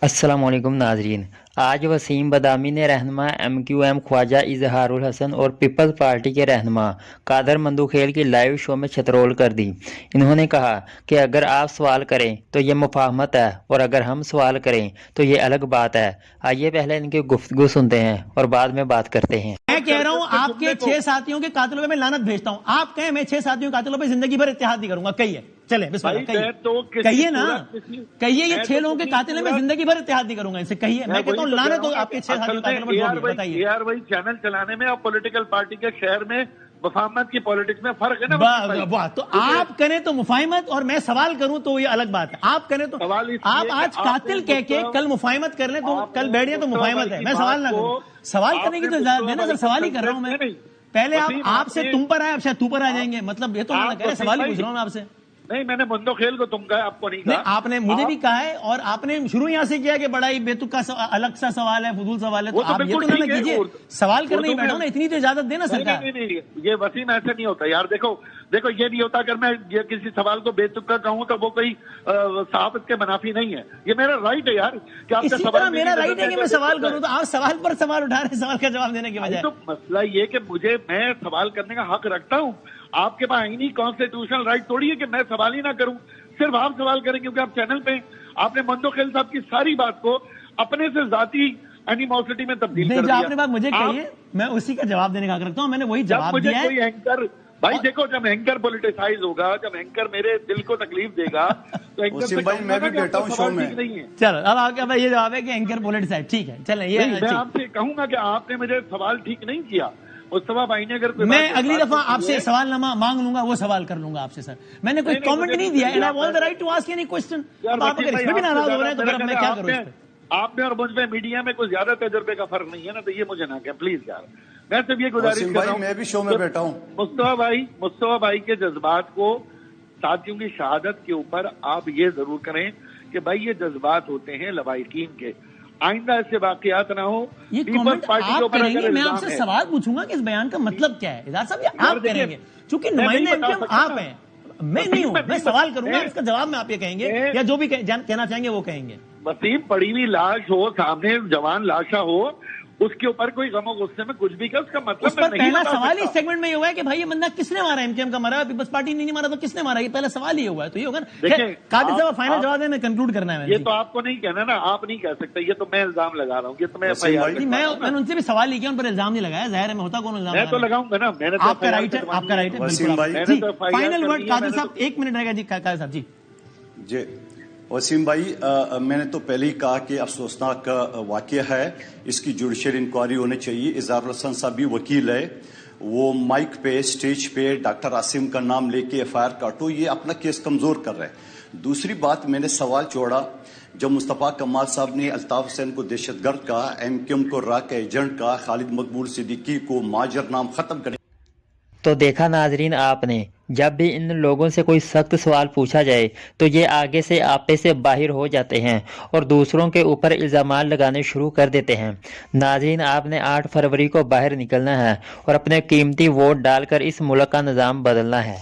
अस्सलाम वालेकुम नाजरीन। आज वसीम बदामी ने रहनुमा MQM ख्वाजा इजहारुल हसन और पीपल्स पार्टी के रहनुमा कादर मंदूखेल की लाइव शो में छतरोल कर दी। इन्होंने कहा कि अगर आप सवाल करें तो ये मुफाहमत है और अगर हम सवाल करें तो ये अलग बात है। आइए पहले इनकी गुफ्तगू सुनते हैं और बाद में बात करते हैं। मैं कह रहा हूं आपके 6 साथियों के कातिलों पे मैं लानत भेजता हूं। आप कहें मैं 6 साथियों के कातिलों पे जिंदगी भर इत्तेहाद नहीं करूंगा। कहिए, चले बिस्मिल्लाह कहिए, कहिए ना, कहिए ये 6 लोगों के कातिल हैं, मैं जिंदगी भर इत्तेहाद नहीं करूंगा इनसे। कहिए, मैं कहता हूं लानत हो आपके 6 साथियों के कातिलों पर। बताइए यार वही चैनल चलाने में और पॉलिटिकल पार्टी के शहर में मुफाहमत की पॉलिटिक्स में फर्क है ना। वाह, तो आप करें तो मुफाहिमत और मैं सवाल करूं तो ये अलग बात है। आप करें तो आप आज कातिल कह के कल मुफाहिमत कर लें तो कल बैठ जाए तो मुफाहिमत है। मैं सवाल ना करूं, सवाल करने की तो इजाजत है ना सर। सवाल ही कर रहा हूं मैं। पहले आपसे तुम पर आए, अब शायद तू पर आ जाएंगे। मतलब ये तो मैं कह रहे सवाल ही पूछ रहा हूं मैं आपसे। नहीं, मैंने मंदोखेल को तुम कहा, आपको नहीं कहा। आपने मुझे भी कहा है और आपने शुरू यहां से किया कि बड़ा ही बेतुका अलग सा सवाल है, फजूल सवाल है। तो आप ये तो ना कीजिए, सवाल करने ही बैठा हूं ना, इतनी तो इजाजत देना सरकार। नहीं, ये वसीम ऐसे नहीं होता यार। देखो ये नहीं होता अगर मैं ये किसी सवाल को बेतुका कहूं तो वो कोई सहाफत के मुनाफी नहीं है। ये मेरा राइट है यार कि आपका सवाल। मेरा राइट है कि मैं सवाल करूं, तो आप सवाल पर सवाल उठा रहे हैं सवाल का जवाब देने के बजाय। तो मसला ये कि मैं सवाल करने का हक रखता हूं। आपके पास आईनी कॉन्स्टिट्यूशनल राइट थोड़ी है कि मैं सवाल ही ना करूं। सिर्फ आप सवाल करें क्योंकि आप चैनल पे। आपने मंदोखेल साहब की सारी बात को अपने से जाती एनिमोसिटी में तब्दील कर दिया। आपने बात मुझे कही, मैं उसी का जवाब देने का हक रखता हूं। मैंने वही जवाब दिया है। कोई एंकर भाई देखो, जब एंकर पॉलिटिसाइज होगा, जब एंकर मेरे दिल को तकलीफ देगा तो एंकर भाई मैं भी बैठा हूं शो में। नहीं है। चलो अब आपका ये जवाब है कि एंकर पॉलिटिसाइज ठीक है। चलें, ये मैं आपसे कहूंगा कि आपने मुझे सवाल ठीक नहीं किया। मुस्तफा भाई ने अगर मैं अगली दफा आपसे सवालनामा मांग लूंगा, वो सवाल कर लूंगा आपसे सर। मैंने कोई कमेंट नहीं दिया। And I have all the right to ask any question. आप अगर इसमें भी नाराज हो रहे हैं तो फिर मैं क्या करूं? आपने और मुझ में मीडिया में कुछ ज्यादा तजुर्बे का फर्क नहीं है ना, तो ये मुझे ना कहें प्लीज यार। मैं सिर्फ ये गुजारिश कर रहा हूं, मैं भी शो में बैठा हूं। मुस्तफा भाई के जज्बात को, साथियों की शहादत के ऊपर आप ये जरूर करें कि भाई ये जज्बात होते हैं लवाहिकीन के। आइंदा ऐसे वाकयात ना हो। ये कमेंट आप करेंगे, मैं आपसे सवाल पूछूंगा कि इस बयान का मतलब क्या है। इधर साहब ये आप करेंगे, चूंकि नुमाइंदे MQM आप हैं, मैं नहीं हूं। मैं सवाल करूंगा, इसका जवाब में आप ये कहेंगे या जो भी कहना चाहेंगे वो कहेंगे। वसीम, पड़ी हुई लाश हो सामने, जवान लाशा हो, उसके ऊपर कोई गमो गुस्से में कुछ भी कर, उसका मतलब उस पर पहला सवाल ही सेगमेंट में ये हुआ है कि भाई ये बंदा किसने मारा? MQM का मारा, पीपल्स पार्टी ने नहीं मारा तो किसने मारा? ये पहला सवाल ही हुआ है। तो ये होगा ना। कादिर साहब फाइनल जवाब देना, कंक्लूड करना है। ये तो आपको नहीं कहना ना, आप नहीं कह सकते। ये तो मैं इल्जाम लगा रहा हूँ। ये तो मैं मैंने उनसे भी सवाल ही किया, उन पर इल्जाम नहीं लगाया। जाहिर है मैं होता कौन इल्जाम? मैं तो लगाऊंगा ना। मैंने आपका राइट है, आपका राइट है। फाइनल वर्ड कादिर साहब, 1 मिनट रहेगा जी। कादिर साहब जी। वसीम भाई, मैंने तो पहले ही कहा कि अफसोसनाक वाकया है, इसकी जुडिशियल इंक्वायरी होनी चाहिए। इजहारुल हसन साहब भी वकील है, वो माइक पे स्टेज पे डॉक्टर आसिम का नाम लेके FIR काटो, ये अपना केस कमजोर कर रहे हैं। दूसरी बात, मैंने सवाल छोड़ा जब मुस्तफा कमाल साहब ने अल्ताफ हुसैन को दहशतगर्द का, MQM को राक एजेंट का, खालिद मकबूल सिद्दीकी को माजर नाम खत्म करने। तो देखा नाजरीन आपने, जब भी इन लोगों से कोई सख्त सवाल पूछा जाए तो ये आगे से आपे से बाहर हो जाते हैं और दूसरों के ऊपर इल्ज़ामात लगाने शुरू कर देते हैं। नाजरीन, आपने 8 फरवरी को बाहर निकलना है और अपने कीमती वोट डालकर इस मुल्क का निज़ाम बदलना है।